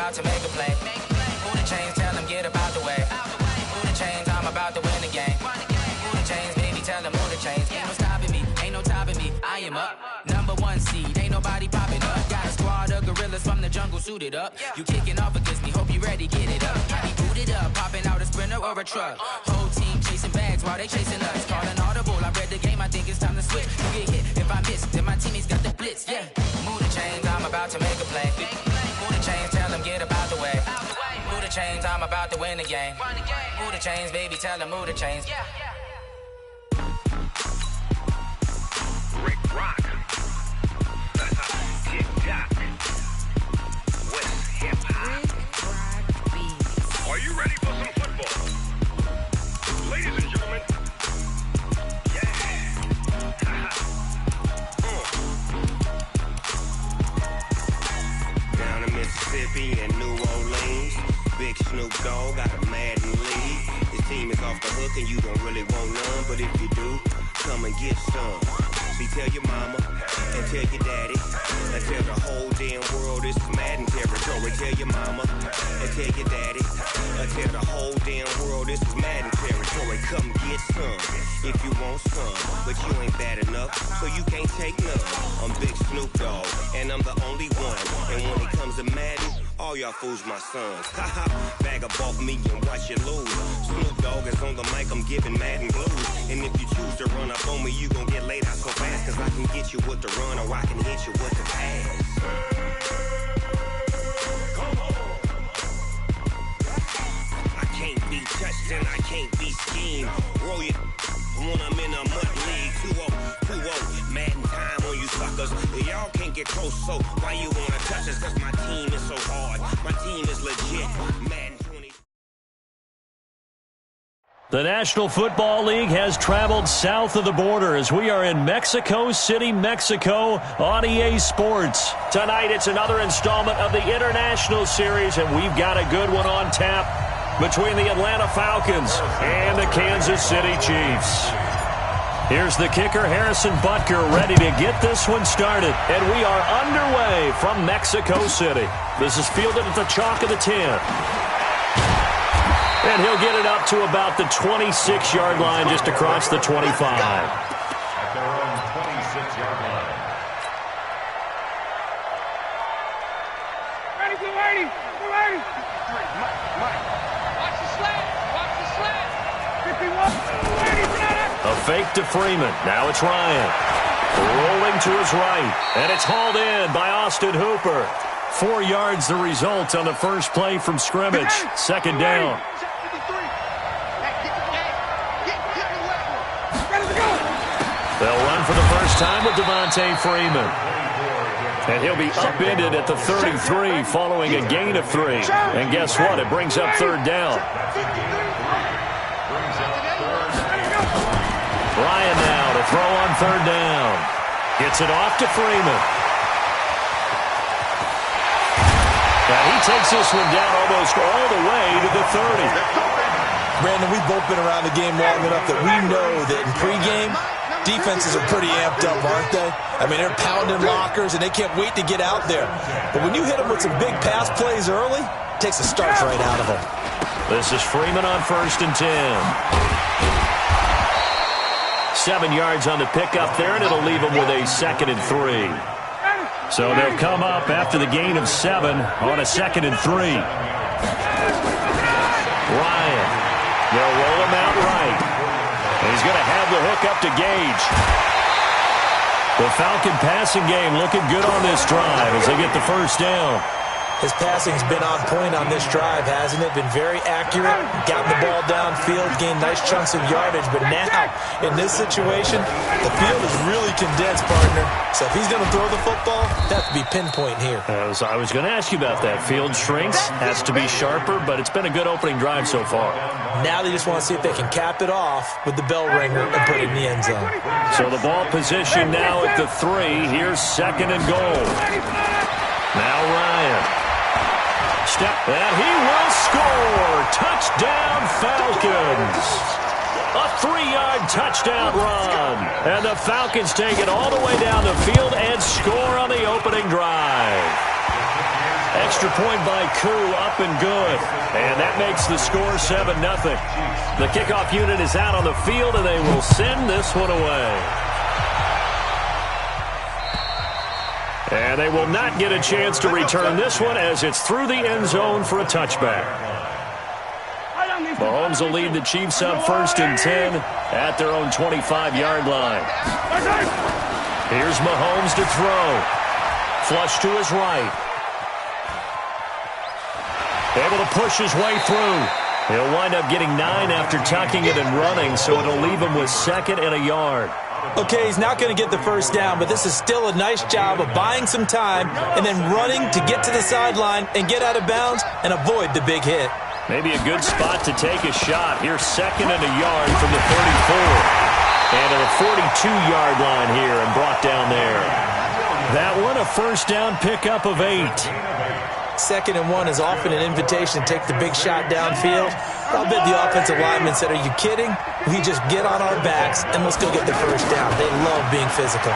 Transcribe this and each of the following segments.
about to make a play. Move the chains, tell them get about the way. Move the chains, I'm about to win the game. Move the chains, baby, tell them move the chains. Ain't no stopping me, ain't no topping me. I am up, #1 seed, ain't nobody popping up. Got a squad of gorillas from the jungle suited up. You kicking off against me, hope you ready, get it up. I be booted up, popping out a Sprinter or a truck. Whole team chasing bags while they chasing us. Calling audible, I read the game, I think it's time to switch. You get hit, if I miss, then my teammates got the blitz, yeah. Move the chains, I'm about to make a play. Move the chains, tell them get about the way. Move the chains, I'm about to win the game. Move the chains, baby, tell them move the chains. Rick Rock. TikTok. West Hip Hop. Are you ready for some football? Ladies and gentlemen. Yeah. Down in Mississippi and New Orleans, Big Snoop Dogg got a Madden league. His team is off the hook and you don't really want none, but if you do, come and get some. See, tell your mama and tell your daddy and tell the whole damn world this is Madden territory. Tell your mama and tell your daddy and tell the whole damn world this is Madden territory. Come get some if you want some, but you ain't bad enough, so you can't take none. I'm Big Snoop Dogg and I'm the only one. And when it comes to Madden, all y'all fools my sons. Haha, bag up off me and watch you lose. Snoop Dogg is on the mic, I'm giving Madden blues. And if you choose to run up on me, you gon' get laid out so fast. Cause I can get you with the run or I can hit you with the pass. Come on. I can't be touched and I can't be schemed. Roll you when I'm in a mud league. 2-0, Madden time on you suckers. Y'all can't get close, so why you wanna touch us? Cause my team is so hard. My team is legit. Madden 20. The National Football League has traveled south of the border as we are in Mexico City, Mexico on EA Sports. Tonight it's another installment of the International Series, and we've got a good one on tap between the Atlanta Falcons and the Kansas City Chiefs. Here's the kicker, Harrison Butker, ready to get this one started. And we are underway from Mexico City. This is fielded at the chalk of the 10. And he'll get it up to about the 26-yard line, just across the 25. At their own 26-yard line. Ready, get ready, get ready. Watch the slant, watch the slant. 51, ready, a fake to Freeman. Now it's Ryan. Rolling to his right. And it's hauled in by Austin Hooper. 4 yards the result on the first play from scrimmage. Second down. They'll run for the first time with Devontae Freeman. And he'll be upended at the 33 following a gain of 3. And guess what? It brings up third down. Ryan now to throw on third down. Gets it off to Freeman. And he takes this one down almost all the way to the 30. Brandon, we've both been around the game long enough that we know that in pregame, defenses are pretty amped up, aren't they? I mean, they're pounding lockers, and they can't wait to get out there. But when you hit them with some big pass plays early, it takes the starch right out of them. This is Freeman on 1st and 10. 7 yards on the pickup there, and it'll leave them with a 2nd and 3. So they'll come up after the gain of 7 on a 2nd and 3. Ryan, they'll roll him out right. And he's going to have the hook up to Gage. The Falcon passing game looking good on this drive as they get the first down. His passing's been on point on this drive, hasn't it? Been very accurate, gotten the ball downfield, gained nice chunks of yardage. But now, in this situation, the field is really condensed, partner. So if he's going to throw the football, that would be pinpoint here. I was going to ask you about that. Field shrinks, has to be sharper, but it's been a good opening drive so far. Now they just want to see if they can cap it off with the bell ringer and put it in the end zone. So the ball position now at the 3. Here's 2nd and goal. Now Ryan. Step, and he will score. Touchdown, Falcons. A 3-yard touchdown run. And the Falcons take it all the way down the field and score on the opening drive. extra point by Koo, up and good. And that makes the score 7-0. The kickoff unit is out on the field, and they will send this one away. And they will not get a chance to return this one as it's through the end zone for a touchback. Mahomes will lead the Chiefs up 1st and 10 at their own 25-yard line. Here's Mahomes to throw. Flush to his right. Able to push his way through. He'll wind up getting 9 after tucking it and running, so it'll leave him with 2nd and a yard. Okay, he's not going to get the first down, but this is still a nice job of buying some time and then running to get to the sideline and get out of bounds and avoid the big hit. Maybe a good spot to take a shot. Here's 2nd and a yard from the 34. And to the 42-yard line here and brought down there. That one a first down pickup of 8. 2nd and 1 is often an invitation to take the big shot downfield. I'll bet the offensive lineman said, "Are you kidding? We just get on our backs and let's go get the first down." They love being physical.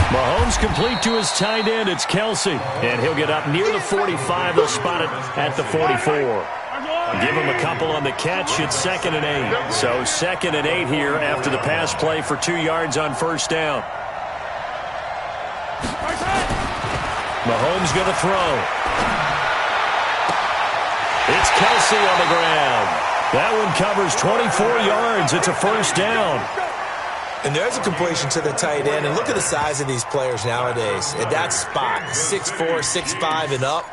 Mahomes complete to his tight end. It's Kelsey. And he'll get up near the 45. They'll spot it at the 44. Give him a couple on the catch. It's 2nd and 8. So 2nd and 8 here after the pass play for 2 yards on first down. Mahomes going to throw. It's Kelsey on the ground. That one covers 24 yards. It's a first down. And there's a completion to the tight end. And look at the size of these players nowadays. At that spot, 6'4", 6'5", and up.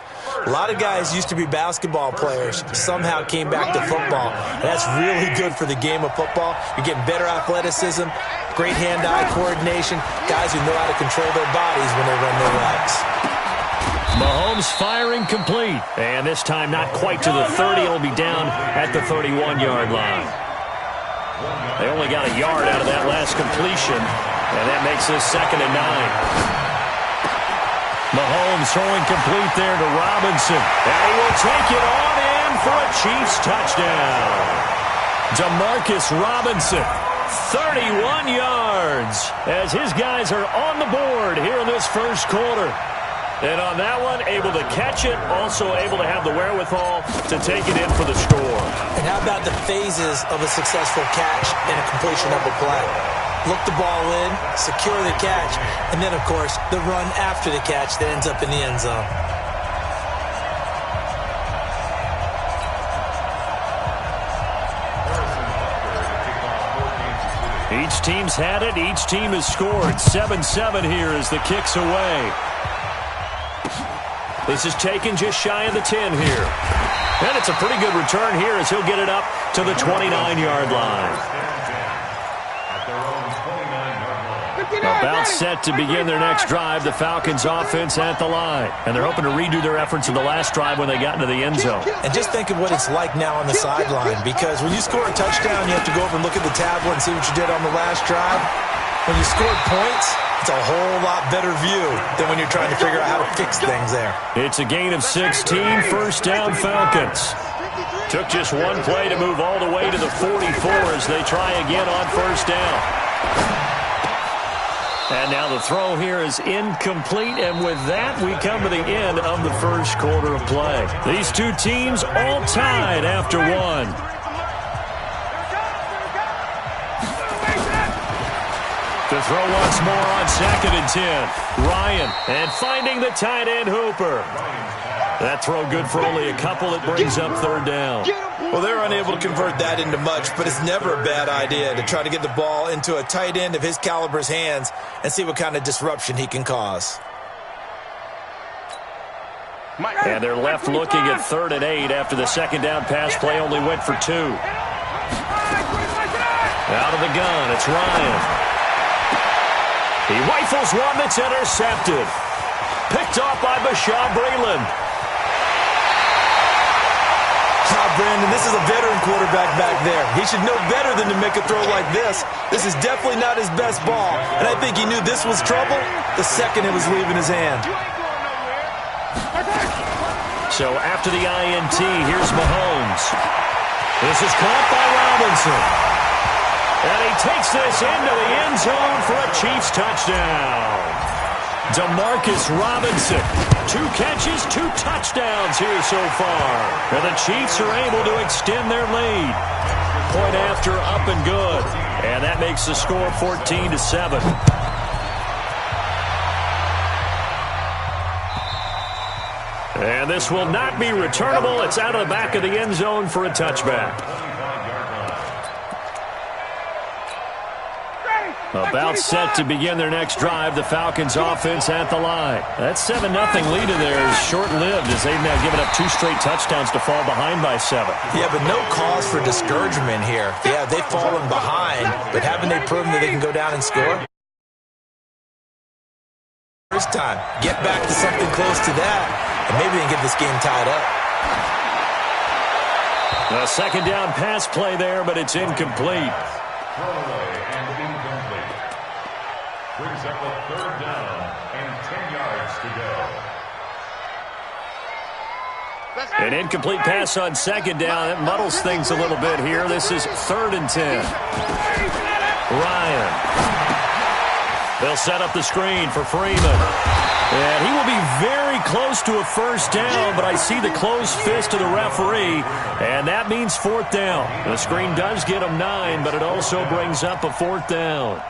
A lot of guys used to be basketball players, somehow came back to football. And that's really good for the game of football. You're getting better athleticism, great hand-eye coordination, guys who know how to control their bodies when they run their legs. Mahomes firing complete. And this time not quite to the 30. It'll be down at the 31-yard line. They only got a yard out of that last completion, and that makes this 2nd and 9. Mahomes throwing complete there to Robinson. And he will take it on in for a Chiefs touchdown. Demarcus Robinson, 31 yards, as his guys are on the board here in this first quarter. And on that one, able to catch it, also able to have the wherewithal to take it in for the score. And how about the phases of a successful catch and a completion of a play? Look the ball in, secure the catch, and then, of course, the run after the catch that ends up in the end zone. Each team's had it. Each team has scored. 7-7 here as the kick's away. This is taken just shy of the 10 here. And it's a pretty good return here as he'll get it up to the 29-yard line. About set to begin their next drive, the Falcons offense at the line. And they're hoping to redo their efforts in the last drive when they got into the end zone. And just think of what it's like now on the sideline, because when you score a touchdown, you have to go over and look at the tablet and see what you did on the last drive. When you scored points, it's a whole lot better view than when you're trying to figure out how to fix things there. It's a gain of 16, first down Falcons. Took just one play to move all the way to the 44 as they try again on first down. And now the throw here is incomplete, and with that, we come to the end of the first quarter of play. These two teams all tied after one. To throw once more on 2nd and 10. Ryan, and finding the tight end Hooper. That throw good for only a couple. It brings up 3rd down. Well, they're unable to convert that into much, but it's never a bad idea to try to get the ball into a tight end of his caliber's hands and see what kind of disruption he can cause. And they're left looking at 3rd and 8 after the 2nd down pass play only went for 2. Out of the gun, it's Ryan. He rifles one that's intercepted. Picked off by Bashaud Breeland. Brandon, this is a veteran quarterback back there. He should know better than to make a throw like this. This is definitely not his best ball, and I think he knew this was trouble the second it was leaving his hand. So after the INT, here's Mahomes. This is caught by Robinson. And he takes this into the end zone for a Chiefs touchdown. Demarcus Robinson. 2 catches, 2 touchdowns here so far. And the Chiefs are able to extend their lead. Point after, up and good. And that makes the score 14-7. And this will not be returnable. It's out of the back of the end zone for a touchback. About set to begin their next drive. The Falcons offense at the line. That 7-0 lead of theirs is short-lived as they've now given up 2 straight touchdowns to fall behind by 7. Yeah, but no cause for discouragement here. Yeah, they've fallen behind, but haven't they proven that they can go down and score? First time, get back to something close to that, and maybe they can get this game tied up. A second down pass play there, but it's incomplete. Brings up a 3rd down and 10 yards to go. An incomplete pass on 2nd down. That muddles things a little bit here. This is 3rd and 10. Ryan. They'll set up the screen for Freeman. And he will be very close to a 1st down, but I see the closed fist of the referee, and that means 4th down. The screen does get him 9, but it also brings up a 4th down.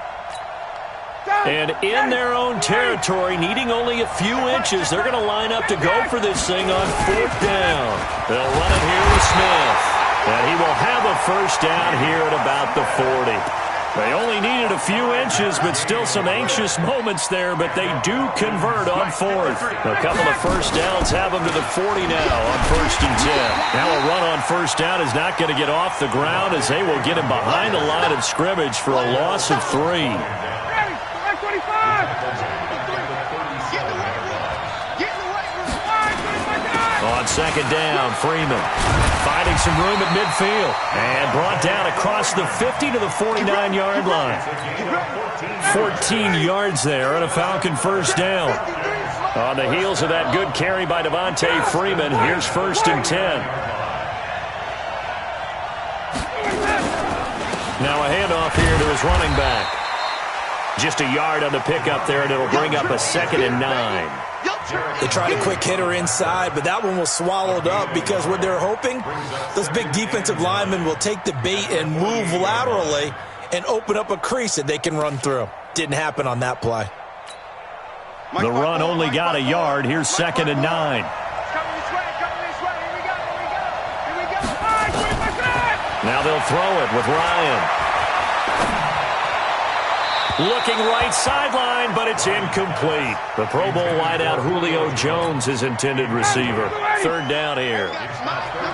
And in their own territory, needing only a few inches, they're going to line up to go for this thing on 4th down. They'll run it here with Smith. And he will have a 1st down here at about the 40. They only needed a few inches, but still some anxious moments there, but they do convert on 4th. A couple of 1st downs have them to the 40 now on 1st and 10. Now a run on 1st down is not going to get off the ground as they will get him behind the line of scrimmage for a loss of 3. On 2nd down, Freeman finding some room at midfield and brought down across the 50 to the 49-yard line. 14 yards there and a Falcon 1st down. On the heels of that good carry by Devontae Freeman, here's 1st and 10. Now a handoff here to his running back. Just a yard on the pickup there, and it'll bring up a 2nd and 9. They tried a quick hitter inside, but that one was swallowed up because what they're hoping, those big defensive linemen will take the bait and move laterally and open up a crease that they can run through. Didn't happen on that play. The run only got a yard. Here's 2nd and 9. Now they'll throw it with Ryan. Looking right sideline, but it's incomplete. The Pro Bowl wideout Julio Jones is intended receiver. 3rd down here.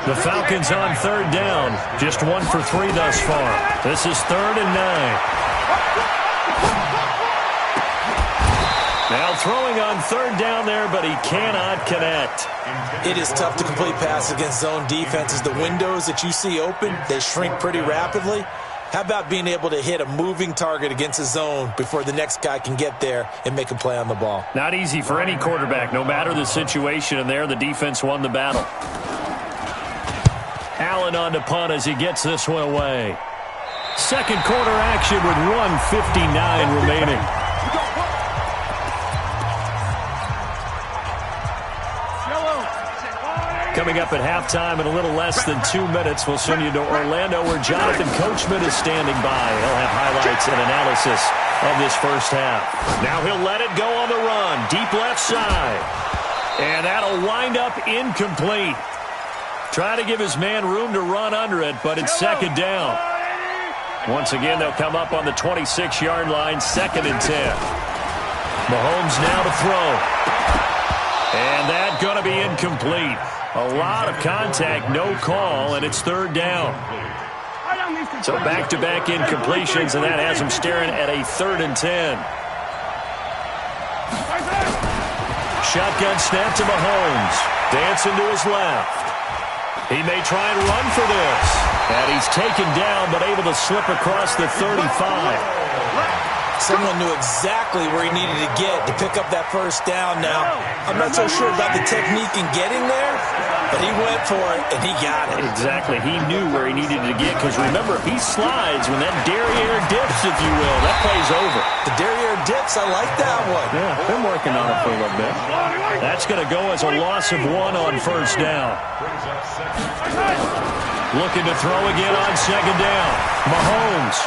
The Falcons on 3rd down. Just 1 for 3 thus far. This is 3rd and 9. Now throwing on 3rd down there, but he cannot connect. It is tough to complete passes against zone defenses. The windows that you see open, they shrink pretty rapidly. How about being able to hit a moving target against a zone before the next guy can get there and make a play on the ball? Not easy for any quarterback, no matter the situation, and there the defense won the battle. Allen on to punt as he gets this one away. 2nd quarter action with 1:59 remaining. Coming up at halftime in a little less than 2 minutes, we'll send you to Orlando where Jonathan Coachman is standing by. He'll have highlights and analysis of this 1st half. Now he'll let it go on the run, deep left side. And that'll wind up incomplete. Trying to give his man room to run under it, but it's 2nd down. Once again, they'll come up on the 26-yard line, 2nd and 10. Mahomes now to throw. And that's going to be incomplete. A lot of contact, no call, and it's 3rd down. So back-to-back incompletions, and that has him staring at a 3rd and 10. Shotgun snap to Mahomes. Dancing to his left. He may try and run for this. And he's taken down, but able to slip across the 35. Someone knew exactly where he needed to get to pick up that 1st down now. I'm not so sure about the technique in getting there, but he went for it, and he got it. Exactly. He knew where he needed to get, because remember, if he slides, when that derriere dips, if you will, that play's over. The derriere dips, I like that one. Yeah, been working on it for a little bit. That's going to go as a loss of 1 on first down. Looking to throw again on second down. Mahomes.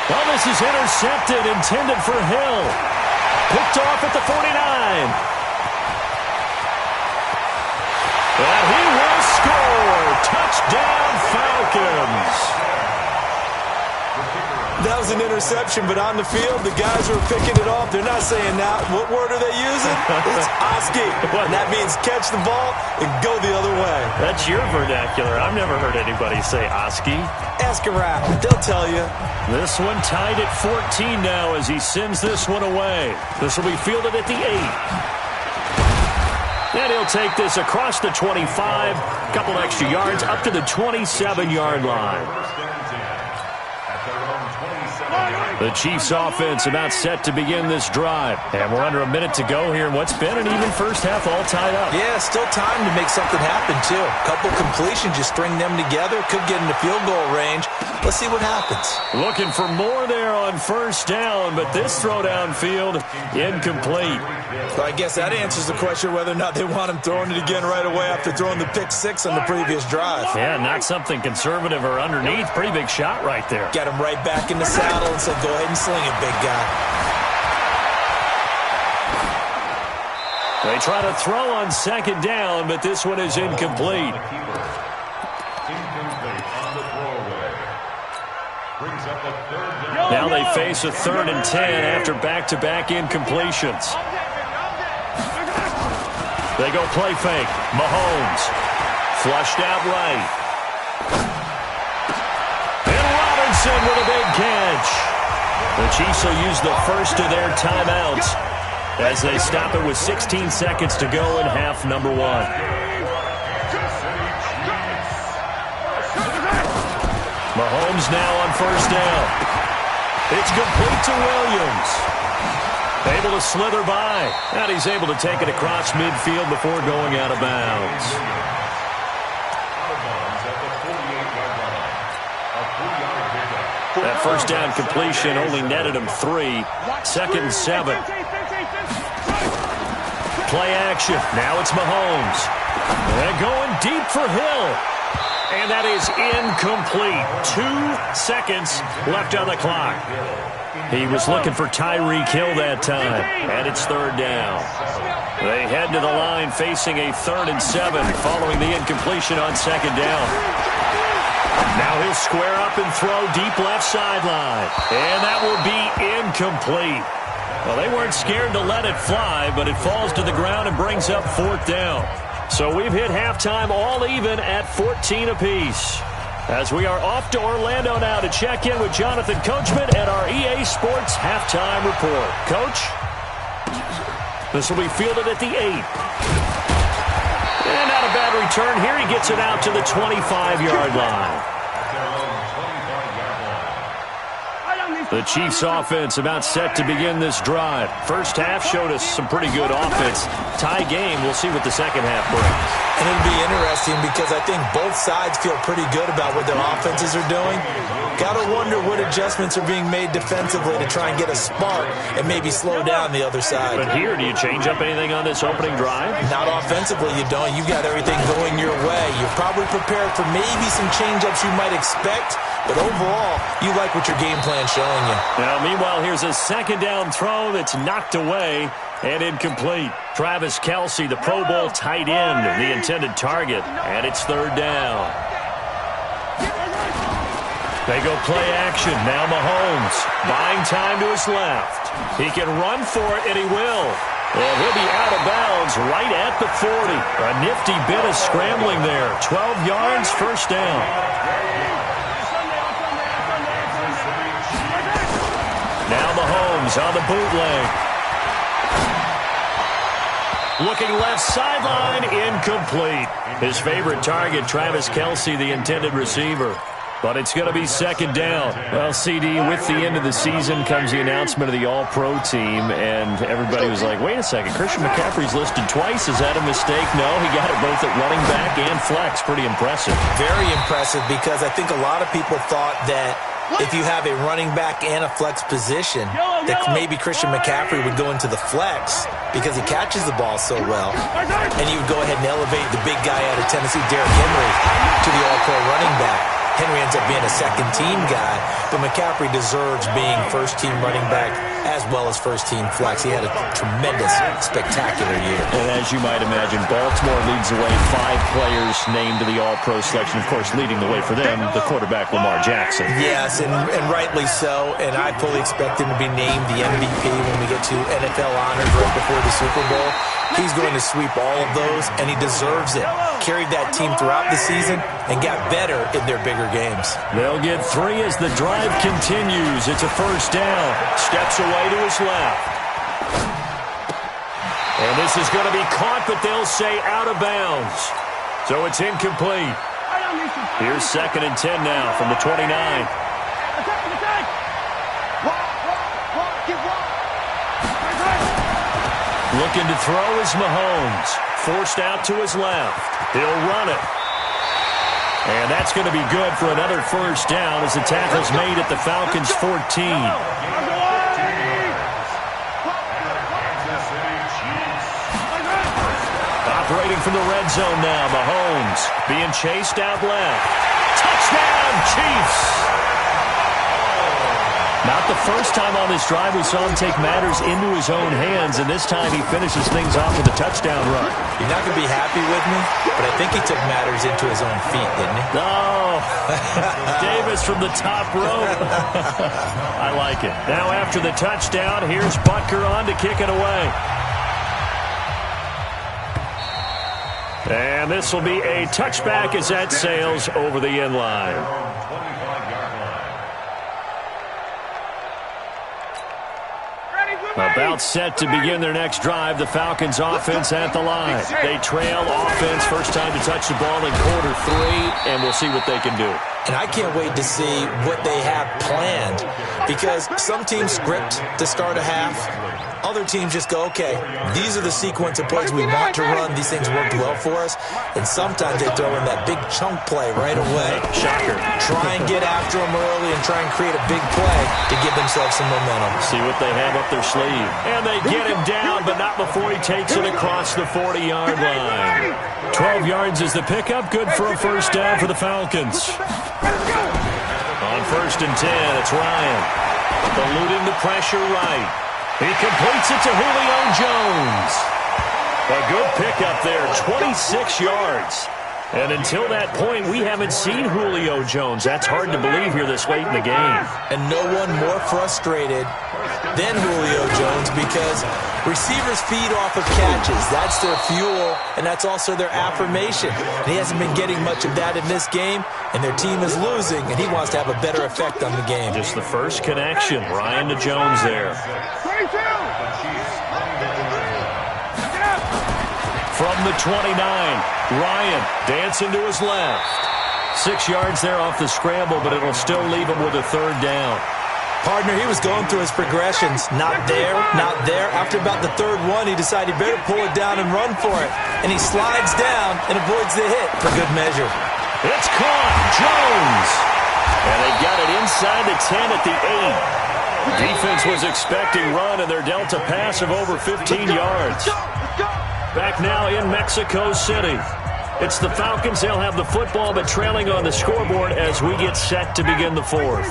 Well, this is intercepted, intended for Hill. Picked off at the 49. And he will score. Touchdown, Falcons. That was an interception, but on the field, the guys who are picking it off, they're not saying that. What word are they using? It's Oski. And that means catch the ball and go the other way. That's your vernacular. I've never heard anybody say Oski. Ask around. They'll tell you. This one tied at 14 now as he sends this one away. This will be fielded at the 8. And he'll take this across the 25, a couple extra yards, up to the 27-yard line. The Chiefs offense about set to begin this drive. And we're under a minute to go here in what's been an even first half, all tied up. Yeah, still time to make something happen, too. A couple completions, you string them together, could get into field goal range. Let's see what happens. Looking for more there on first down, but this throw downfield incomplete. So I guess that answers the question whether or not they want him throwing it again right away after throwing the pick 6 on the previous drive. Yeah, not something conservative or underneath. Pretty big shot right there. Got him right back in the saddle and said, go ahead and sling it, big guy. They try to throw on second down, but this one is incomplete. Now they face a 3rd and 10 after back-to-back incompletions. They go play fake. Mahomes. Flushed out right. And Robinson with a big catch. The Chiefs will use the first of their timeouts as they stop it with 16 seconds to go in half number 1. Mahomes now on first down. It's complete to Williams. Able to slither by. And he's able to take it across midfield before going out of bounds. That first down completion only netted him 3. 2nd and 7. Play action. Now it's Mahomes. They're going deep for Hill. And that is incomplete. 2 seconds left on the clock. He was looking for Tyreek Hill that time. And it's 3rd down. They head to the line facing a 3rd and 7 following the incompletion on 2nd down. Now he'll square up and throw deep left sideline. And that will be incomplete. Well, they weren't scared to let it fly, but it falls to the ground and brings up 4th down. So we've hit halftime all even at 14 apiece. As we are off to Orlando now to check in with Jonathan Coachman at our EA Sports Halftime Report. Coach, this will be fielded at the 8. And not a bad return here. He gets it out to the 25-yard line. The Chiefs offense about set to begin this drive. First half showed us some pretty good offense. Tie game, we'll see what the second half brings. And it'll be interesting because I think both sides feel pretty good about what their offenses are doing. Got to wonder what adjustments are being made defensively to try and get a spark and maybe slow down the other side. But here, do you change up anything on this opening drive? Not offensively, you don't. You've got everything going your way. You're probably prepared for maybe some change-ups you might expect, but overall, you like what your game plan's showing you. Now, meanwhile, here's a 2nd down throw that's knocked away and incomplete. Travis Kelce, the Pro Bowl tight end, the intended target, and it's 3rd down. They go play action. Now Mahomes buying time to his left. He can run for it, and he will. And he'll be out of bounds right at the 40. A nifty bit of scrambling there. 12 yards, 1st down. Now Mahomes on the bootleg. Looking left sideline, incomplete. His favorite target, Travis Kelce, the intended receiver. But it's going to be second down. Well, CD, with the end of the season comes the announcement of the All-Pro team, and everybody was like, wait a second, Christian McCaffrey's listed twice. Is that a mistake? No, he got it both at running back and flex. Pretty impressive. Very impressive, because I think a lot of people thought that if you have a running back and a flex position, that maybe Christian McCaffrey would go into the flex because he catches the ball so well, and you would go ahead and elevate the big guy out of Tennessee, Derrick Henry, to the All-Pro running back. Henry ends up being a second-team guy, but McCaffrey deserves being first-team running back as well as first-team flex. He had a tremendous, spectacular year. And as you might imagine, Baltimore leads the way. 5 players named to the All-Pro selection. Of course, leading the way for them, the quarterback Lamar Jackson. Yes, and rightly so, and I fully expect him to be named the MVP when we get to NFL honors right before the Super Bowl. He's going to sweep all of those, and he deserves it. Carried that team throughout the season and got better in their bigger games. They'll get 3 as the drive continues. It's a first down. Steps away to his left. And this is going to be caught, but they'll say out of bounds. So it's incomplete. Here's second and 10 now from the 29. Looking to throw is Mahomes. Forced out to his left. He'll run it. And that's going to be good for another first down as the tackle's made at the Falcons' 14. Operating from the red zone now, Mahomes being chased out left. Touchdown, Chiefs! Not the first time on this drive we saw him take matters into his own hands, and this time he finishes things off with a touchdown run. You're not going to be happy with me, but I think he took matters into his own feet, didn't he? Oh, Davis from the top rope. I like it. Now after the touchdown, here's Butker on to kick it away. And this will be a touchback as that sails over the end line. About set to begin their next drive. The Falcons offense at the line. They trail offense. First time to touch the ball in quarter 3, and we'll see what they can do. And I can't wait to see what they have planned, because some teams script to start a half. Other teams just go, okay, these are the sequence of plays we want to run. These things worked well for us. And sometimes they throw in that big chunk play right away. Shocker. Try and get after them early and try and create a big play to give themselves some momentum. See what they have up their sleeve. And they get him down, but not before he takes it across the 40-yard line. 12 yards is the pickup. Good for a first down for the Falcons. On first and 10, it's Ryan. Eluding the pressure right. He completes it to Julio Jones. A good pickup there, 26 yards. And until that point, we haven't seen Julio Jones. That's hard to believe here this late in the game. And no one more frustrated than Julio Jones, because receivers feed off of catches. That's their fuel, and that's also their affirmation. And he hasn't been getting much of that in this game, and their team is losing, and he wants to have a better effect on the game. Just the first connection, Ryan to Jones there. From the 29, Ryan dancing to his left. 6 yards there off the scramble, but it'll still leave him with a third down. Partner, he was going through his progressions. Not there, not there. After about the third one, he decided he better pull it down and run for it. And he slides down and avoids the hit for good measure. It's caught. Jones. And they got it inside the 10 at the 8. Defense was expecting run, and they're dealt a pass of over 15 yards. Back now in Mexico City. It's the Falcons. They'll have the football, but trailing on the scoreboard as we get set to begin the fourth.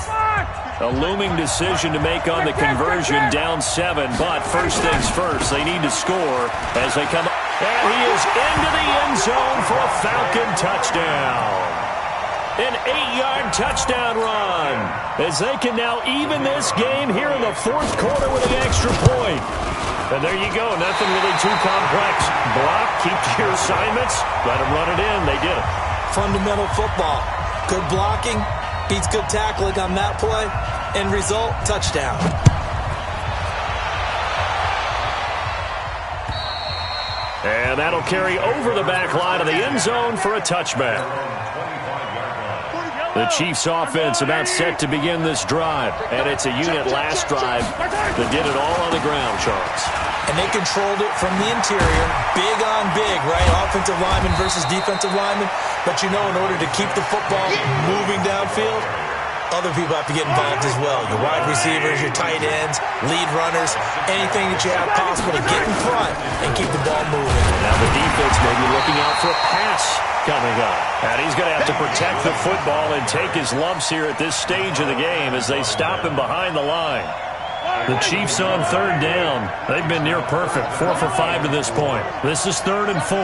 A looming decision to make on the conversion, down 7, but first things first, they need to score as they come. And he is into the end zone for a Falcon touchdown. An 8-yard touchdown run as they can now even this game here in the fourth quarter with an extra point. And there you go, nothing really too complex. Block, keep to your assignments, let them run it in. They did it. Fundamental football. Good blocking beats good tackling on that play. End result, touchdown. And that'll carry over the back line of the end zone for a touchback. The Chiefs offense about set to begin this drive. And it's a unit last drive that did it all on the ground, Charles. And they controlled it from the interior, big on big, right? Offensive lineman versus defensive lineman. But you know, in order to keep the football moving downfield, other people have to get involved as well. Your wide receivers, your tight ends, lead runners, anything that you have possible to get in front and keep the ball moving. Now the defense may be looking out for a pass coming up. And he's going to have to protect the football and take his lumps here at this stage of the game as they stop him behind the line. The Chiefs on third down. They've been near perfect, 4 for 5 to this point. This is 3rd and 4.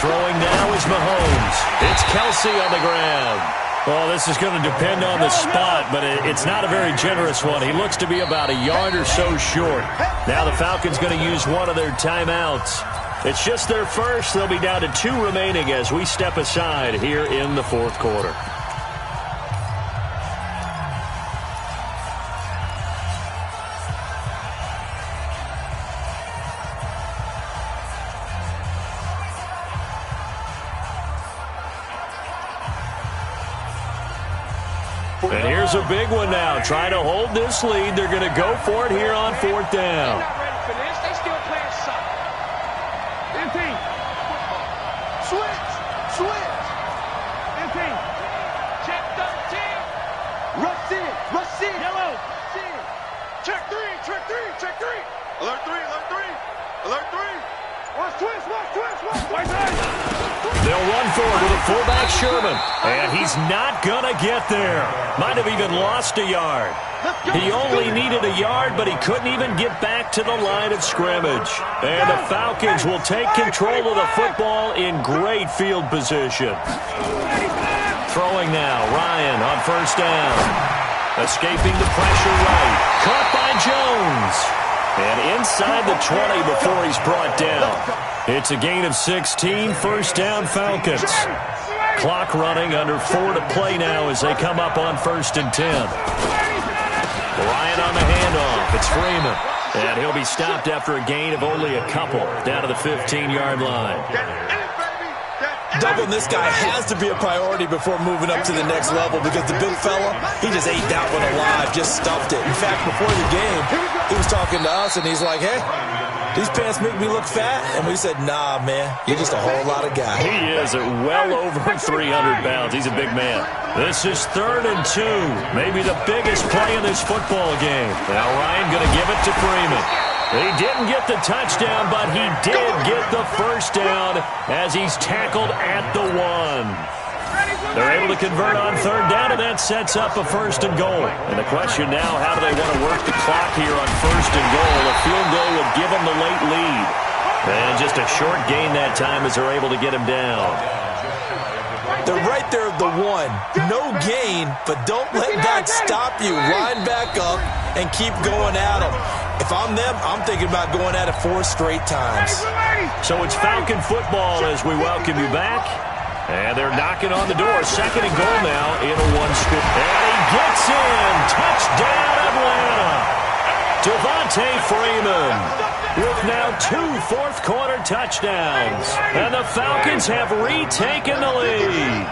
Throwing now is Mahomes. It's Kelsey on the ground. Well, this is going to depend on the spot, but it's not a very generous one. He looks to be about a yard or so short. Now the Falcons going to use one of their timeouts. It's just their first. They'll be down to 2 remaining as we step aside here in the 4th quarter. And here's a big one now. Trying to hold this lead. They're going to go for it here on 4th down. They're not ready for this. They still playing soccer. Empty. Switch. Empty. Check 13. Rush in. Yellow. Check 3. Alert 3. Watch twist. They'll run forward with a fullback Sherman. And he's not going to get there. Might have even lost a yard. He only needed a yard, but he couldn't even get back to the line of scrimmage. And the Falcons will take control of the football in great field position. Throwing now, Ryan on 1st down. Escaping the pressure right. Caught by Jones. And inside the 20 before he's brought down. It's a gain of 16, 1st down Falcons. Clock running, under 4 to play now as they come up on 1st and 10. Ryan on the handoff. It's Freeman. And he'll be stopped after a gain of only a couple down to the 15-yard line. Doubling this guy has to be a priority before moving up to the next level because the big fella, he just ate that one alive, just stuffed it. In fact, before the game, he was talking to us, and he's like, hey, these pants make me look fat. And we said, nah, man, you're just a whole lot of guy. He is at well over 300 pounds. He's a big man. This is 3rd and 2, maybe the biggest play in this football game. Now Ryan going to give it to Freeman. He didn't get the touchdown, but he did get the 1st down as he's tackled at the 1. They're able to convert on 3rd down, and that sets up a 1st and goal. And the question now, how do they want to work the clock here on 1st and goal? A field goal would give them the late lead. And just a short gain that time as they're able to get him down. They're right there at the 1. No gain, but don't let that stop you. Line back up and keep going at them. If I'm them, I'm thinking about going at it 4 straight times. So it's Falcon football as we welcome you back. And they're knocking on the door. 2nd and goal now in a 1-score. And he gets in. Touchdown, Atlanta. Devontae Freeman with now 2 fourth-quarter touchdowns. And the Falcons have retaken the lead.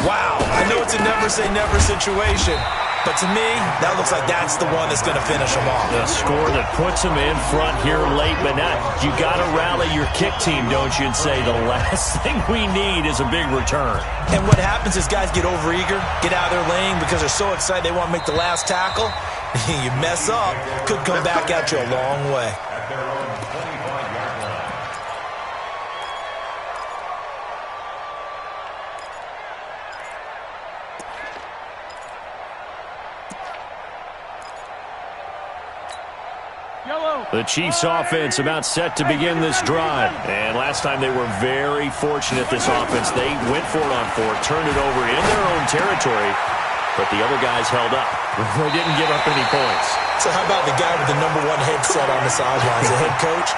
Wow, I know it's a never-say-never situation, but to me, that looks like that's the one that's going to finish them off. A score that puts them in front here late, but now you got to rally your kick team, don't you, and say the last thing we need is a big return. And what happens is guys get overeager, get out of their lane because they're so excited they want to make the last tackle. You mess up, could come back at you a long way. The Chiefs offense about set to begin this drive. And last time they were very fortunate, this offense. They went for it on 4, turned it over in their own territory, but the other guys held up. They didn't give up any points. So how about the guy with the #1 headset on the sidelines, the head coach?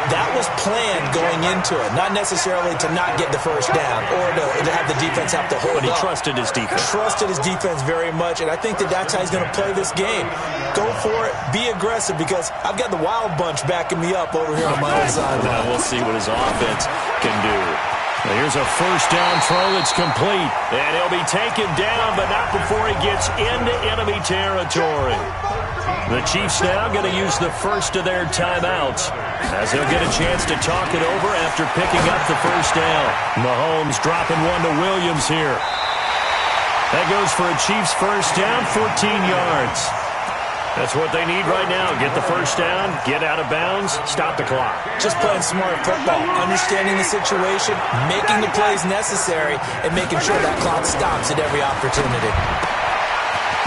That was planned going into it, not necessarily to not get the 1st down or to have the defense have to hold up. But he trusted his defense. Trusted his defense very much, and I think that's how he's going to play this game. Go for it, be aggressive, because I've got the Wild Bunch backing me up over here on my own sideline. We'll see what his offense can do. Here's a first down throw that's complete. And he'll be taken down, but not before he gets into enemy territory. The Chiefs now going to use the first of their timeouts, as they'll get a chance to talk it over after picking up the first down. Mahomes dropping one to Williams here. That goes for a Chiefs first down, 14 yards. That's what they need right now. Get the first down, get out of bounds, stop the clock. Just playing smart football, understanding the situation, making the plays necessary, and making sure that clock stops at every opportunity.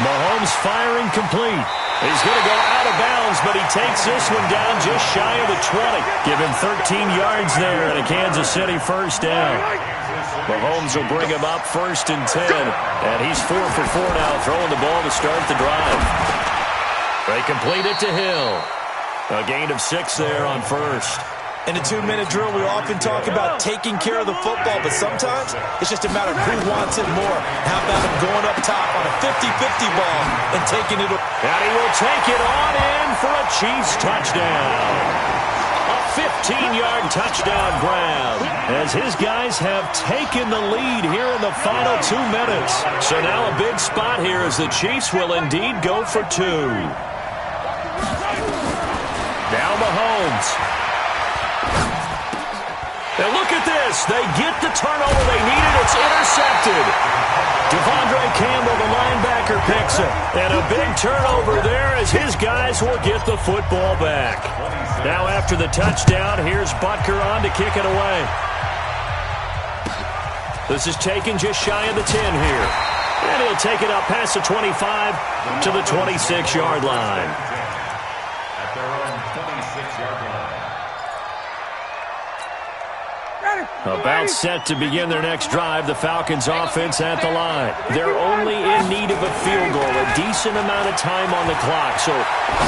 Mahomes firing complete. He's going to go out of bounds, but he takes this one down just shy of the 20. Give him 13 yards there and a Kansas City first down. Mahomes will bring him up 1st and 10, and he's 4 for 4 now, throwing the ball to start the drive. They complete it to Hill. A gain of 6 there on first. In a 2-minute drill, we often talk about taking care of the football, but sometimes it's just a matter of who wants it more. How about him going up top on a 50-50 ball and taking it? And he will take it on in for a Chiefs touchdown. A 15-yard touchdown grab, as his guys have taken the lead here in the final 2 minutes. So now a big spot here as the Chiefs will indeed go for 2. Now Mahomes. And look at this. They get the turnover they needed. It's intercepted. Devondre Campbell, the linebacker, picks it. And a big turnover there as his guys will get the football back. Now after the touchdown, here's Butker on to kick it away. This is taken just shy of the 10 here. And he'll take it up past the 25 to the 26-yard line. At their own 26-yard line. About set to begin their next drive, the Falcons offense at the line. They're only in need of a field goal, a decent amount of time on the clock. So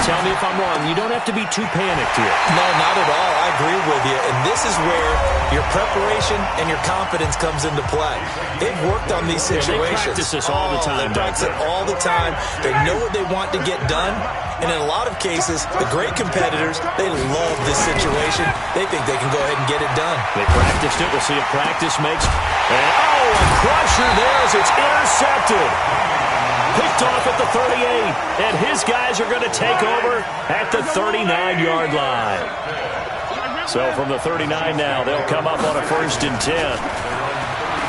tell me if I'm wrong. You don't have to be too panicked here. No, not at all. I agree with you. And this is where your preparation and your confidence comes into play. They've worked on these situations. They practice this all the time. They practice it all the time. They know what they want to get done. And in a lot of cases, the great competitors, they love this situation. They think they can go ahead and get it done. They practiced it. We'll see if practice makes. And, a crusher there as it's intercepted. Picked off at the 38. And his guys are going to take over at the 39-yard line. So from the 39 now, they'll come up on a 1st and 10.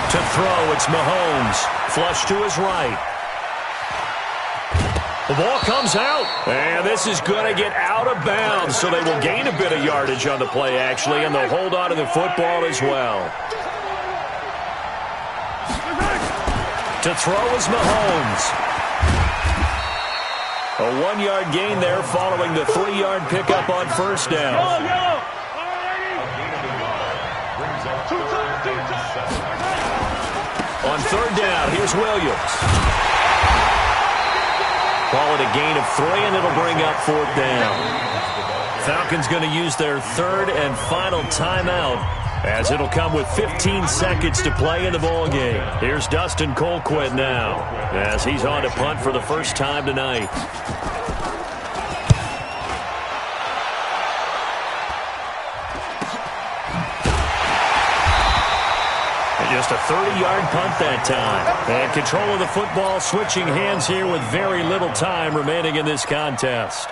To throw, it's Mahomes. Flush to his right. The ball comes out, and this is going to get out of bounds, so they will gain a bit of yardage on the play, actually, and they'll hold on to the football as well. To throw is Mahomes. A 1-yard gain there following the 3-yard pickup on first down. On 3rd down, here's Williams. Call it a gain of 3, and it'll bring up 4th down. Falcons going to use their 3rd and final timeout, as it'll come with 15 seconds to play in the ball game. Here's Dustin Colquitt now, as he's on to punt for the first time tonight. Just a 30-yard punt that time. And control of the football, switching hands here with very little time remaining in this contest.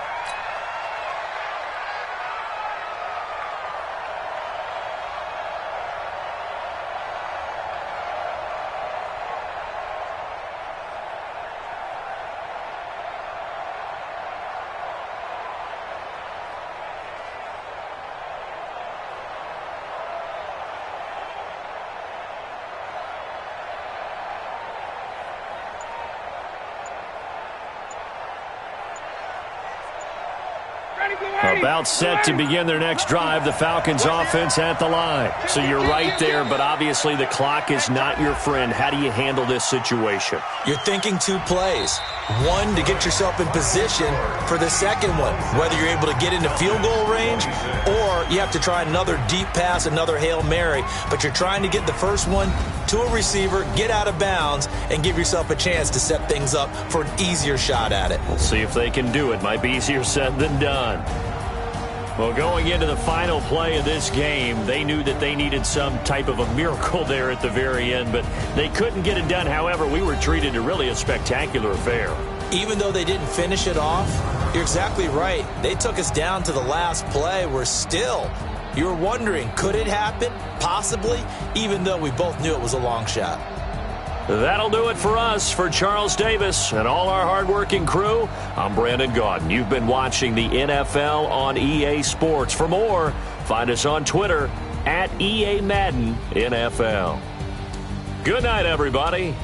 About set to begin their next drive, the Falcons offense at the line. So you're right there, but obviously the clock is not your friend. How do you handle this situation? You're thinking 2 plays. One, to get yourself in position for the second one, whether you're able to get into field goal range or you have to try another deep pass, another Hail Mary, but you're trying to get the first one to a receiver, get out of bounds, and give yourself a chance to set things up for an easier shot at it. We'll see if they can do it. Might be easier said than done. Well, going into the final play of this game, they knew that they needed some type of a miracle there at the very end, but they couldn't get it done. However, we were treated to really a spectacular affair. Even though they didn't finish it off, you're exactly right. They took us down to the last play. We're still, you were wondering, could it happen? Possibly, even though we both knew it was a long shot. That'll do it for us. For Charles Davis and all our hardworking crew, I'm Brandon Gaudin. You've been watching the NFL on EA Sports. For more, find us on Twitter at EA Madden NFL. Good night, everybody.